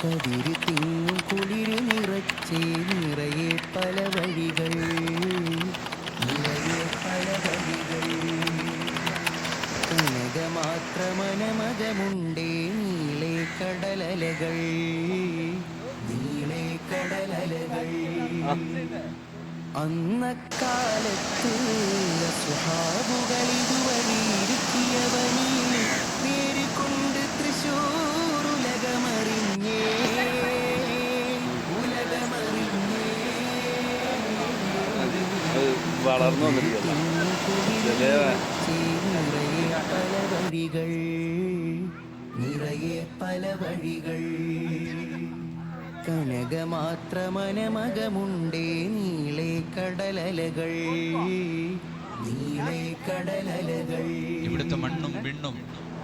കതിര് തിങ്ങും കുളിര് നിറച്ചേ നിറയെ പല വഴികൾ കനകമാത്രമനമകമുണ്ടേ നീളെ കടലലകൾ അന്നക്കാലത്ത് സുഹാബുകൾ ഇതുവഴി ഇരുത്തിയവനീ പേര് കൊണ്ട് തൃശൂർ ഉലകമറിഞ്ഞേ വളർന്നു നിറയെ പല വഴികൾ കനകമാത്രമനമകമുണ്ടേ നീളെ കടലലകൾ ഇവിടുത്തെ മണ്ണും വിണ്ണും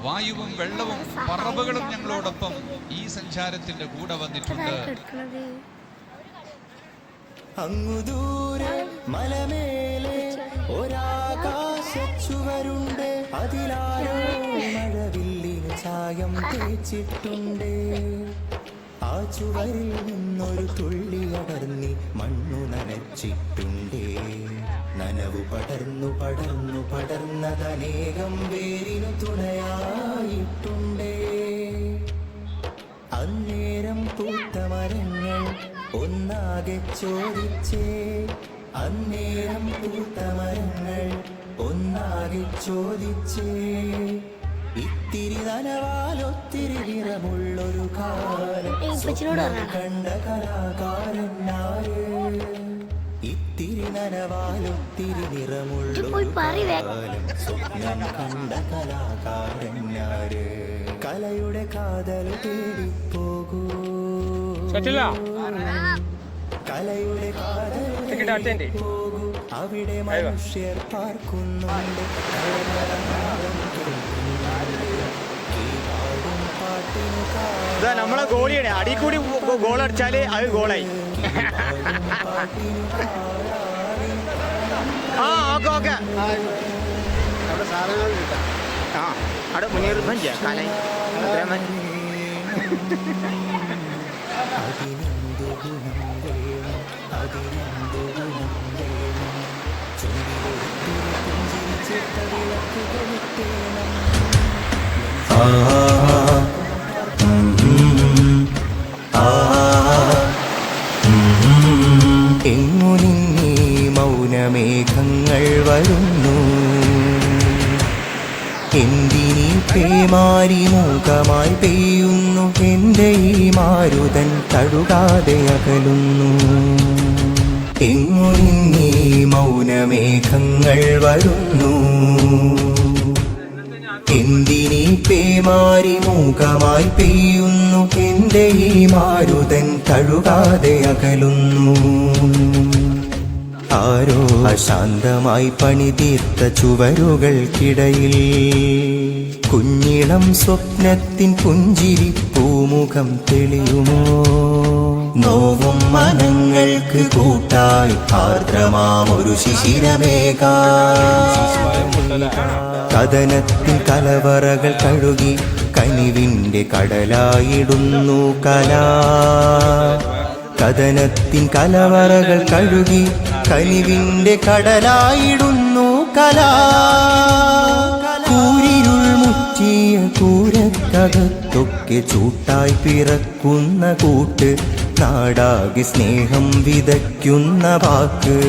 വായുവും വെള്ളവും പറവകളും ഞങ്ങളോടൊപ്പം ഈ സഞ്ചാരത്തിന്റെ കൂടെ വന്നിട്ടുണ്ട്. അങ്ങു ദൂരെ മലമേലെ ഒരാകാശച്ചുവരുണ്ട്, അതിലാരോ മഴവില്ലിന് ചായം തേച്ചിട്ടുണ്ട്. ആ ചുവരിൽ നിന്നൊരു തുള്ളി അടർന്നി മണ്ണു നനച്ചിട്ടുണ്ടേ. നനവു പടർന്നു പടർന്നു പടർന്നതനേകം വേരിനു തുണയായിട്ടുണ്ടേ. അന്നേരം പൂത്ത മരങ്ങൾ ഒന്നാകെ ചോദിച്ചേ, അന്നേരം പൂത്ത മരങ്ങൾ ഒന്നാകെ ചോദിച്ചേ. ഇത്തിരി നനവാലൊത്തിരി നിറമുള്ളൊരു കാലം കണ്ട കലാകാരനാര്. ഇത്തിരി നനവാലൊത്തിരി നിറമുള്ളൊരു കാലം സ്വപ്നം കണ്ട കലാകാരനാര്. കലയുടെ കാതൽ തേടിപ്പോകൂ, കലയുടെ കാതൽ തേടിപ്പോകൂ. അവിടെ മനുഷ്യർ പാർക്കുന്നുണ്ട്. നമ്മളെ ഗോളിയാണ്, അടി കൂടി ഗോൾ അടിച്ചാല് അത് ഗോളായി. ആ ഓക്കെ ഓക്കെ. ആ അവിടെ മുന്നേറി കാലായി. എങ്ങു നിന്നീ മൗനമേഘങ്ങൾ വരുന്നു, എന്തിനീ പേമാരി മൂകമായി പെയ്യുന്നു. എന്റെ ഈ മാരുതൻ തഴുകാതെ അകലുന്നു. എങ്ങു നിന്നീ മൗനമേഘങ്ങൾ വരുന്നു, എന്തിനീ പേമാരി മൂകമായി പെയ്യുന്നു. എന്റെ ഈ മാരുതൻ തഴുകാതെ അകലുന്നു. ആരോ അശാന്തമായി പണിതീർത്ത ചുവരുകൾക്കിടയിൽ കുഞ്ഞിളം സ്വപ്നത്തിൻ പുഞ്ചിരി പൂമുഖം തെളിയുമോ. നോവും മനങ്ങൾക്ക് കൂട്ടായി ആർദ്രമാമൊരു ശിശിരമേകാ. കഥനത്തിൻ കലവറകൾ കഴുകി കനിവിന്റെ കടലായിടുന്നു കലാ. കഥനത്തിൻ കലവറകൾ കഴുകി കനിവിന്റെ കടലായിടുന്നു കലാ. കൂരിരുൾ മുറ്റിയ കൂരക്കകത്തൊക്കെ ചൂട്ടായി പിറക്കുന്ന കൂട്ട്, നാടാകെ സ്നേഹം വിതയ്ക്കുന്ന വാക്ക്.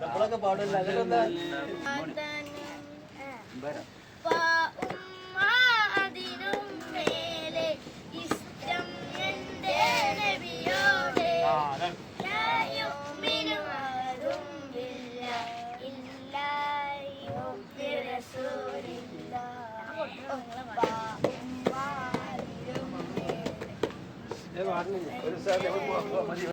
നമ്മളൊക്കെ പാടില്ല. ഒരു